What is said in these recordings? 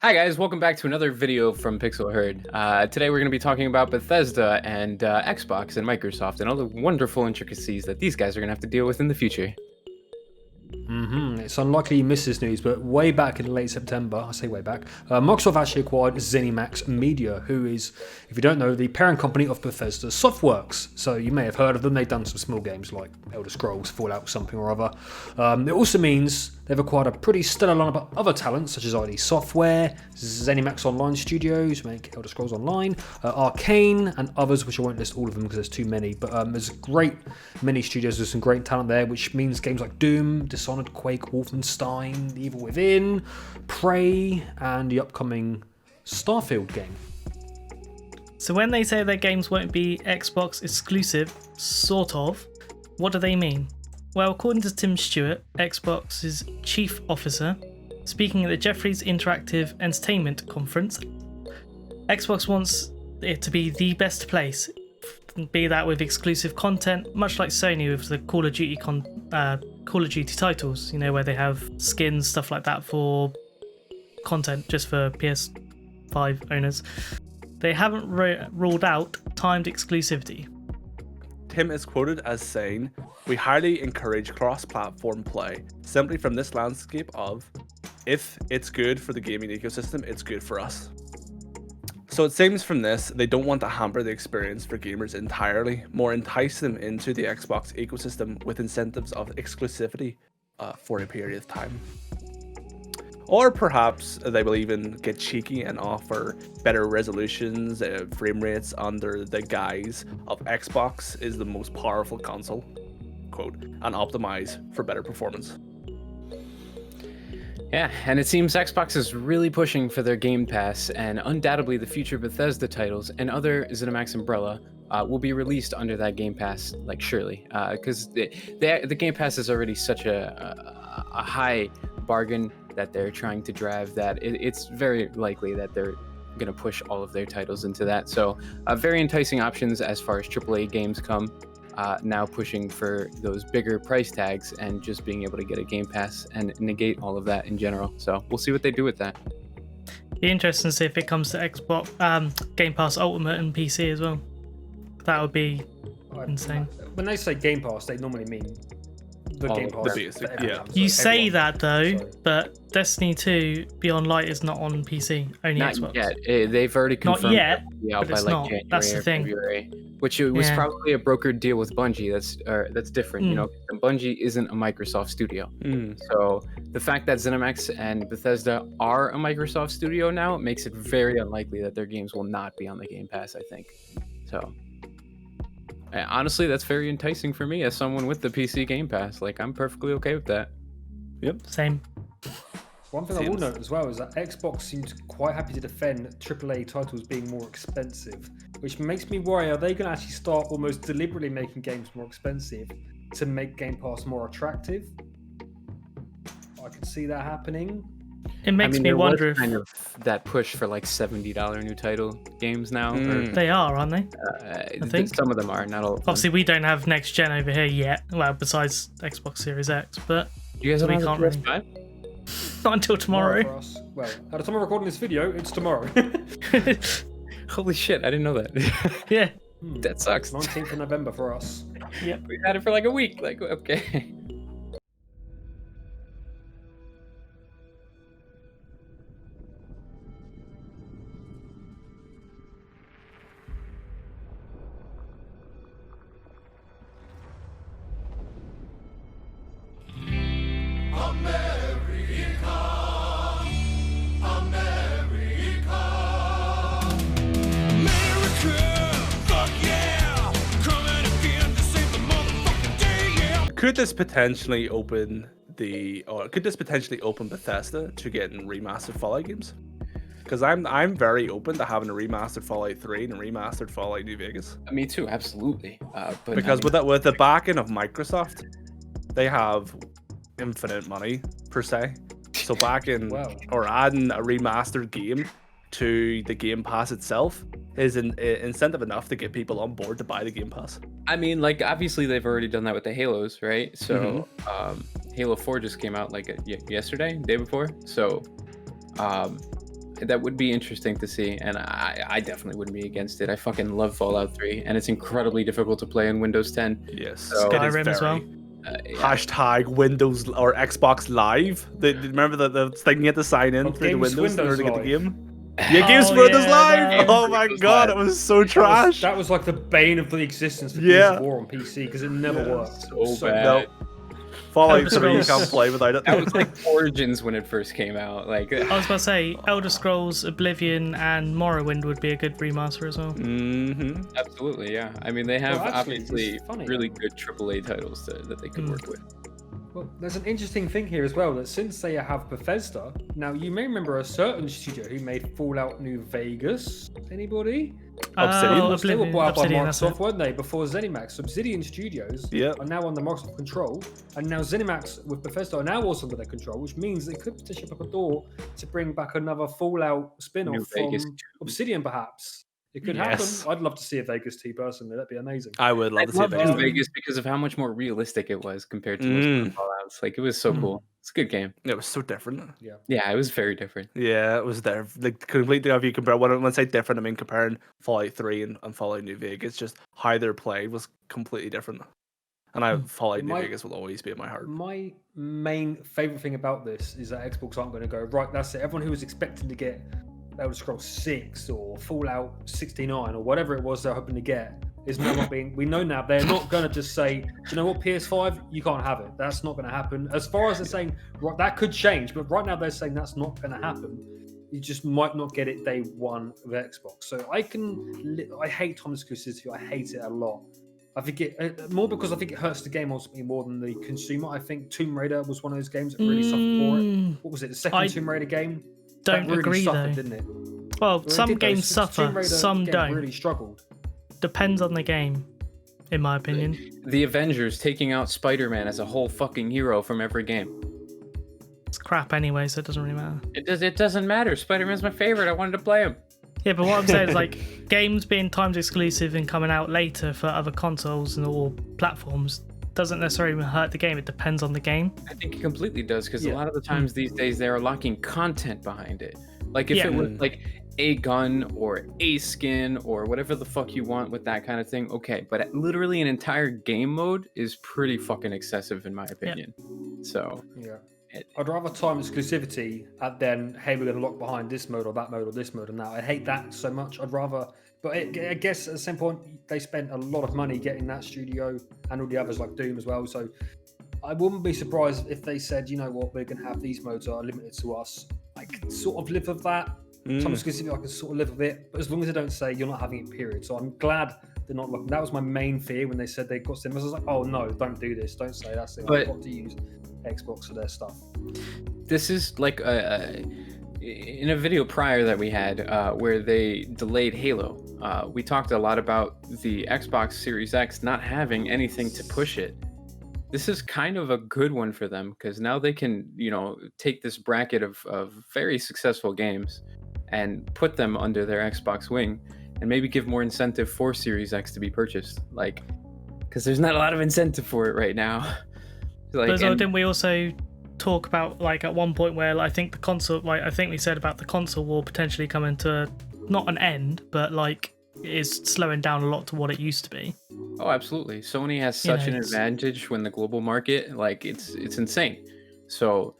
Hi guys, welcome back to another video from Pixel Herd. Today we're going to be talking about Bethesda and Xbox and Microsoft and all the wonderful intricacies that these guys are going to have to deal with in the future. It's unlikely you missed this news, but way back in late September, I say way back, Microsoft actually acquired ZeniMax Media, who is, if you don't know, the parent company of Bethesda Softworks. So you may have heard of them. They've done some small games like Elder Scrolls, Fallout, something or other. It also means they've acquired a pretty stellar lineup of other talents, such as ID Software, ZeniMax Online Studios, make Elder Scrolls Online, Arcane, and others, which I won't list all of them because there's too many. But there's great many studios, there's some great talent there, which means games like Doom, Dishonored, Quake, Wolfenstein, The Evil Within, Prey, and the upcoming Starfield game. So when they say their games won't be Xbox exclusive, sort of, what do they mean? Well, according to Tim Stewart, Xbox's chief officer, speaking at the Jefferies Interactive Entertainment Conference, Xbox wants it to be the best place, be that with exclusive content, much like Sony with the Call of Duty titles, where they have skins, stuff like that for content just for PS5 owners. They haven't ruled out timed exclusivity. Tim is quoted as saying, "We highly encourage cross-platform play, simply from this landscape of, if it's good for the gaming ecosystem, it's good for us." So it seems from this, they don't want to hamper the experience for gamers entirely, more entice them into the Xbox ecosystem with incentives of exclusivity for a period of time. Or perhaps they will even get cheeky and offer better resolutions, frame rates under the guise of Xbox is the most powerful console, quote, and optimize for better performance. Yeah, and it seems Xbox is really pushing for their Game Pass, and undoubtedly the future Bethesda titles and other ZeniMax umbrella will be released under that Game Pass, like surely, because the Game Pass is already such a high bargain that they're trying to drive that it's very likely that they're going to push all of their titles into that. So very enticing options as far as AAA games come. Now pushing for those bigger price tags and just being able to get a Game Pass and negate all of that in general. So we'll see what they do with that. Be interesting to see if it comes to Xbox Game Pass Ultimate and PC as well. That would be insane. When they say Game Pass, they normally mean the Game Pass. The basic, yeah. You say that though, but Destiny 2 Beyond Light is not on PC, only Not Xbox. yet. They've already confirmed Not yet, that but by it's like not. January That's the or thing. February, which it was probably a brokered deal with Bungie. That's different. Bungie isn't a Microsoft studio. So the fact that ZeniMax and Bethesda are a Microsoft studio now makes it very unlikely that their games will not be on the Game Pass, I think. So honestly, that's very enticing for me as someone with the PC Game Pass. Like, I'm perfectly okay with that. Yep. Same. One thing I will note as well is that Xbox seems quite happy to defend AAA titles being more expensive, which makes me worry, are they going to actually start almost deliberately making games more expensive to make Game Pass more attractive? I could see that happening. It makes me there wonder was kind of that push for like $70 new title games now. if they are, aren't they? I think some of them are, not all of them. Obviously, we don't have next gen over here yet. Well, besides Xbox Series X, but You guys we have can't the really- PS5? not until tomorrow. For us. Well, at the time of recording this video, it's tomorrow. Holy shit, I didn't know that. Yeah. That sucks. 19th of November for us. Yep. We had it for like a week. Like, okay. Could this potentially open Bethesda to getting remastered Fallout games? Because I'm very open to having a remastered Fallout 3 and a remastered Fallout New Vegas. Me too, absolutely. But Because with the backing of Microsoft, they have infinite money per se. So backing or adding a remastered game to the Game Pass itself is an incentive enough to get people on board to buy the Game Pass. I mean, like, obviously they've already done that with the Halos, right? So Halo 4 just came out like yesterday, day before. So that would be interesting to see, and I definitely wouldn't be against it. I fucking love Fallout 3, and it's incredibly difficult to play in Windows 10. Yes, So, it is Skyrim as well. yeah. Hashtag Windows or Xbox Live. Remember the thing you had to sign in through the Games Windows in order to get the Live. game? Yeah, Games Windows yeah, Live. no. Oh my Windows god, Live. it was so trash. That was like the bane of the existence for Yeah. Gears of War on PC because it never worked. So bad. No. Fallout Elder 3, you Scrolls. can't play without it. That was like Origins when it first came out. Like, I was about to say, Elder Scrolls, Oblivion, and Morrowind would be a good remaster as well. Mm-hmm. absolutely, yeah. I mean, they have Well, actually, obviously it's funny. really good AAA titles that they could work with. Well, there's an interesting thing here as well that since they have Bethesda, now you may remember a certain studio who made Fallout New Vegas. Anybody? Obsidian? Oh, They were Oblivion, bought out by Obsidian, that's Microsoft, it. weren't they? Before ZeniMax. Obsidian Studios Yep. are now under Microsoft control, and now ZeniMax with Bethesda are now also under their control, which means they could potentially open a door to bring back another Fallout New spin-off from Vegas. Obsidian, perhaps. It could Yes. happen. I'd love to see a Vegas 2 personally. That'd be amazing. I would love I to see loved it. New Vegas because of how much more realistic it was compared to most of the Fallouts. Like, it was so cool. It's a good game. It was so different. Yeah, it was very different. Yeah, it was there. Like completely, if you compare when I say different, I mean comparing Fallout 3 and Fallout New Vegas, just how they're played was completely different. And Fallout New Vegas will always be in my heart. My main favorite thing about this is that Xbox aren't going to go, right, that's it. Everyone who was expecting to get Elder Scrolls 6 or Fallout 69 or whatever it was they're hoping to get is now not being. We know now they're not going to just say, do you know what, PS5, you can't have it. That's not going to happen. As far as they're saying, right, that could change, but right now they're saying that's not going to happen. You just might not get it day one of Xbox. So I hate Tom exclusivity. I hate it a lot. I think it more because I think it hurts the game ultimately more than the consumer. I think Tomb Raider was one of those games that really suffered for it. What was it? The second Tomb Raider game? Don't that really agree suffered, though. didn't it? Well, It some did, though. games suffer, Tomb Raider some game don't. Really struggled. Depends on the game, in my opinion. The Avengers taking out SpiderMan as a whole fucking hero from every game. It's crap anyway, so it doesn't really matter. It doesn't matter. Spider-Man's my favorite. I wanted to play him. Yeah, but what I'm saying is like games being timed exclusive and coming out later for other consoles and or platforms doesn't necessarily hurt the game. It depends on the game. I think it completely does because Yeah. a lot of the times these days they are locking content behind it. Like if it was like a gun or a skin or whatever the fuck you want with that kind of thing, okay. But literally an entire game mode is pretty fucking excessive in my opinion. So Yeah. I'd rather time exclusivity and then, hey, we're going to lock behind this mode or that mode or this mode and that. I hate that so much. I'd rather, but I guess at the same point, they spent a lot of money getting that studio and all the others like Doom as well. So I wouldn't be surprised if they said, you know what, we're going to have these modes that are limited to us. I can sort of live with that. Time exclusivity, I can sort of live with it. But as long as they don't say you're not having it, period. So I'm glad they're not looking. That was my main fear when they said they got cinemas. I was like, oh no, don't do this. Don't say that's it. I've got to use Xbox for their stuff. this is like in a video prior that we had where they delayed Halo. We talked a lot about the Xbox Series X not having anything to push it. This is kind of a good one for them because now they can, take this bracket of very successful games and put them under their Xbox wing and maybe give more incentive for Series X to be purchased. Like, because there's not a lot of incentive for it right now. But didn't we also talk about like at one point where I think the console, like I think we said about the console war potentially coming to not an end, but like it is slowing down a lot to what it used to be. Oh, absolutely. Sony has such an advantage when the global market, like it's insane. So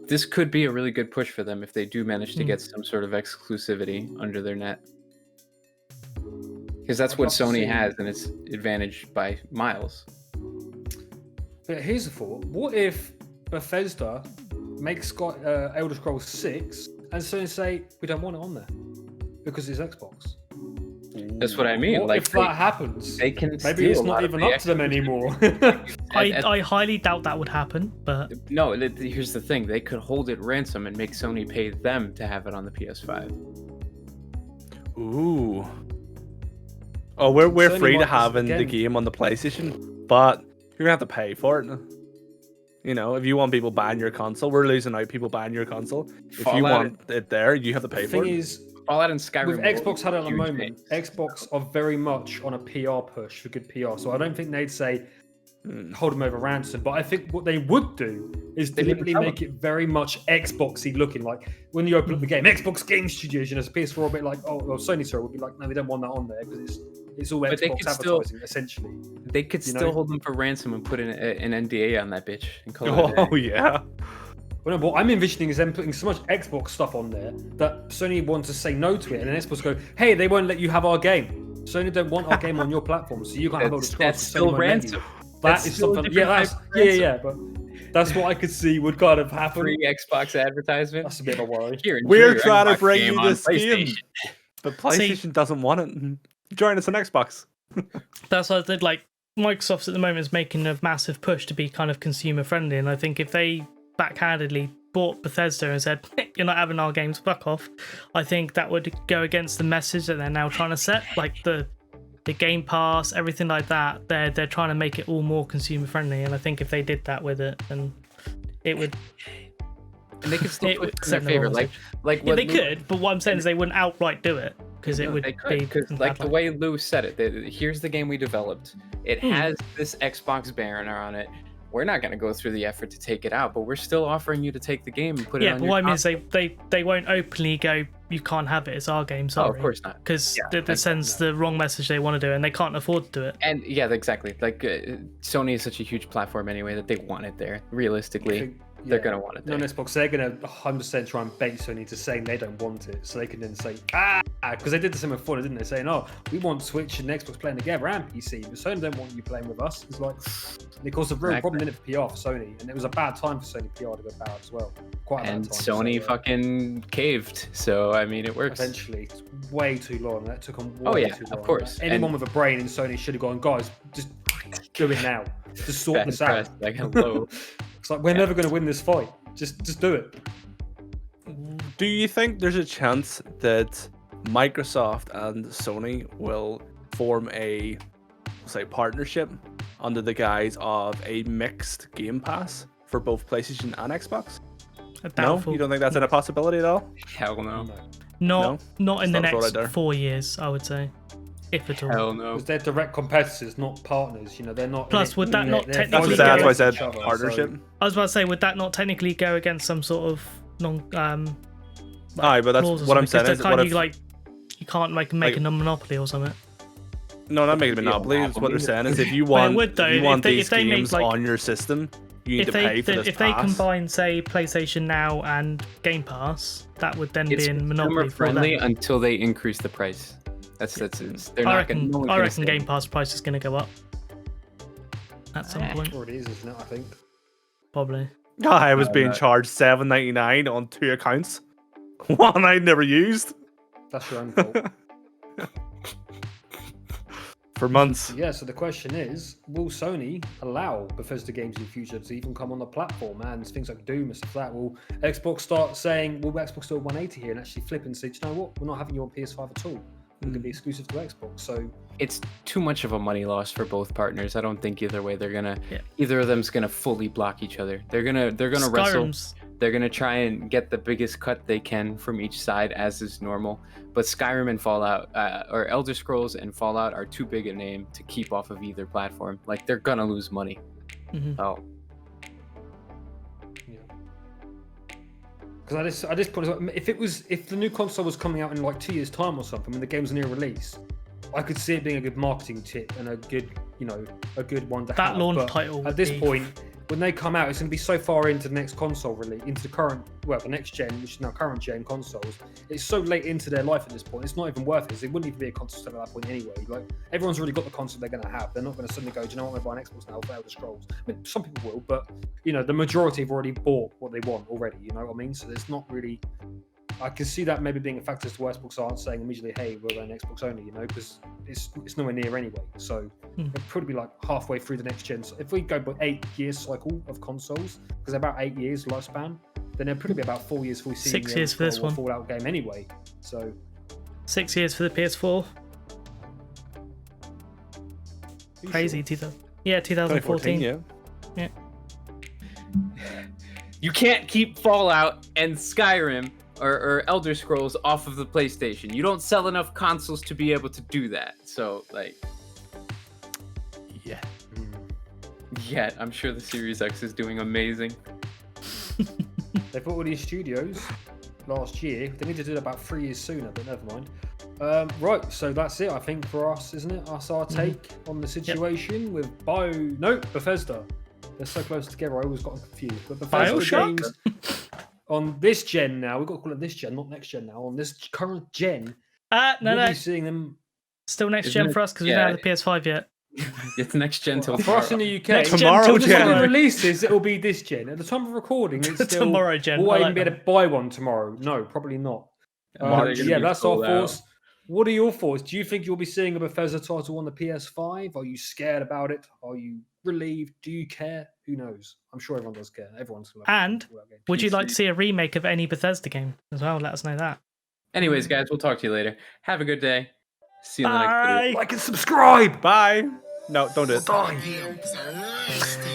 this could be a really good push for them if they do manage to get some sort of exclusivity under their net. Because that's what Sony has, and it's advantage by miles. But here's the thought: what if Bethesda makes Elder Scrolls 6 and Sony say we don't want it on there because it's Xbox? That's what I mean. What like if that happens? They can Maybe it's not even up to them anymore. I highly doubt that would happen, but no. Here's the thing: they could hold it ransom and make Sony pay them to have it on the PS5. Ooh. Oh, we're Sony free to might have in the again. game on the PlayStation, but you're gonna have to pay for it. If you want people buying your console, we're losing out people buying your console. If you want it there, you have to pay The for thing it. is, Fallout and Skyrim. with Xbox had it at the huge moment, games. Xbox are very much on a PR push for good PR. So I don't think they'd say, hold them over ransom. But I think what they would do is deliberately make it very much Xboxy looking. Like when you open up the game, Xbox Game Studios, it's PS4 a bit like, Sony sorry would be like, no, we don't want that on there because it's all Xbox advertising essentially. They could still hold them for ransom and put an NDA on that bitch. And call it yeah. Well, no, what I'm envisioning is them putting so much Xbox stuff on there that Sony wants to say no to it, and then Xbox go, "Hey, they won't let you have our game. Sony don't want our game on your platform, so you can't have all the That's still ransom. That is something. Yeah, but that's what I could see would kind of happen. Free Xbox advertisement. That's a bit of a worry. We're trying to bring you this game, but PlayStation doesn't want it. Join us on Xbox. That's what I did. Like Microsoft at the moment is making a massive push to be kind of consumer friendly, and I think if they backhandedly bought Bethesda and said, "You're not having our games, fuck off," I think that would go against the message that they're now trying to set, like the Game Pass, everything like that. They're trying to make it all more consumer friendly, and I think if they did that with it, then it would. And they could still put it in their favor, they could. But what I'm saying is they wouldn't outright do it because it would be because like the way Lou said it. Here's the game we developed. It has this Xbox banner on it. We're not going to go through the effort to take it out, but we're still offering you to take the game and put it on your but what I mean is they won't openly go, you can't have it, it's our game, sorry. Oh, of course not. Because that sends the wrong message they want to do, and they can't afford to do it. And yeah, exactly. Like Sony is such a huge platform anyway that they want it there. Realistically, they're going to want it there. On Xbox, they're going to 100% try and bait Sony to saying they don't want it, so they can then say, because they did the same with Fun, didn't they? Saying, we want Switch and Xbox playing together and PC, but Sony don't want you playing with us. It's like, it caused a real problem in it for PR for Sony, and it was a bad time for Sony PR to go bad as well. Quite a bad time. And Sony fucking caved, so I mean, it works. Eventually, it's way too long. That took them way too long. Of course. Anyone with a brain in Sony should have gone, guys, just do it now. Just sort this out. Like, hello. It's like, we're never going to win this fight. Just do it. Do you think there's a chance that Microsoft and Sony will form a, say, partnership under the guise of a mixed Game Pass for both PlayStation and Xbox? No, you don't think that's a possibility at all? Hell no. Not in the next 4 years, I would say, if at all. Hell no. Because they're direct competitors, not partners. You know, they're not. Plus, would that not technically? That's why I said partnership. I was about to say, would that not technically go against some sort of but that's what I'm saying. You can't make a monopoly or something. No, not make a monopoly. What they're saying is if you want, these games on your system, you need to pay for this If they combine, say, PlayStation Now and Game Pass, that would then be in monopoly for them. Friendly until they increase the price. That's they're I reckon Game Pass price is going to go up at some point. It already is, isn't it? I think. Probably. I was being charged $7.99 on 2 accounts. One I never used. That's your own fault. For months. Yeah, so the question is, will Sony allow Bethesda games in the future to even come on the platform? And things like Doom and stuff like that. Will Xbox start saying, will Xbox do a 180 here and actually flip and say, do you know what? We're not having you on PS5 at all. It could be exclusive to Xbox. So it's too much of a money loss for both partners. I don't think either way they're gonna either of them's gonna fully block each other. They're gonna wrestle. They're gonna try and get the biggest cut they can from each side, as is normal. But Skyrim and Fallout, or Elder Scrolls and Fallout, are too big a name to keep off of either platform. Like, they're gonna lose money. Oh. Because at this point, if the new console was coming out in like 2 years' time or something, when the game's near release, I could see it being a good marketing tip and a good one to have. That launch title. At this point, when they come out, it's going to be so far into the next console release, into the next gen, which is now current gen consoles. It's so late into their life at this point. It's not even worth it. It wouldn't even be a console at that point anyway. Like, everyone's already got the console they're going to have. They're not going to suddenly go, do you know what, I'm going to buy an Xbox now for Elder Scrolls. I mean, some people will, but the majority have already bought what they want already. You know what I mean? So there's not really. I can see that maybe being a factor as to why Xbox aren't saying immediately, hey, we're going Xbox only, because it's nowhere near anyway. So it'll probably be like halfway through the next gen. So if we go by 8 years cycle of consoles, because about 8 years lifespan, then it'll probably be about 4 years before we see 6 years for this one Fallout game anyway. So 6 years for the PS4. Crazy, sure? 2014. Yeah. You can't keep Fallout and Skyrim or Elder Scrolls off of the PlayStation. You don't sell enough consoles to be able to do that. So, like, yet. I'm sure the Series X is doing amazing. They put all these studios last year. They need to do it about 3 years sooner, but never mind. Right, so that's it, I think, for us, isn't it? That's our take on the situation with Bethesda. They're so close together, I always got confused. But Bethesda BioShock? games on this gen now, we've got to call it this gen, not next gen now. On this current gen, we'll be seeing them. Still next Isn't gen it? for us because we Yeah. don't have the PS5 yet. It's next gen till For us in the UK, Next gen Tomorrow till till the time tomorrow. it releases, it'll be this gen. At the time of recording, it's still Tomorrow gen. Will I I even like be able to buy one tomorrow? No, probably not. Tomorrow gonna Yeah, be that's our sold thoughts. out. What are your thoughts? Do you think you'll be seeing a Bethesda title on the PS5? Are you scared about it? Are you relieved? Do you care? Who knows? I'm sure everyone does care. Everyone's gonna And would you like to PC. see a remake of any Bethesda game as well? Let us know that. Anyways, guys, we'll talk to you later. Have a good day. See you in the next video. Bye. like and subscribe. Bye. No, don't do it. Die.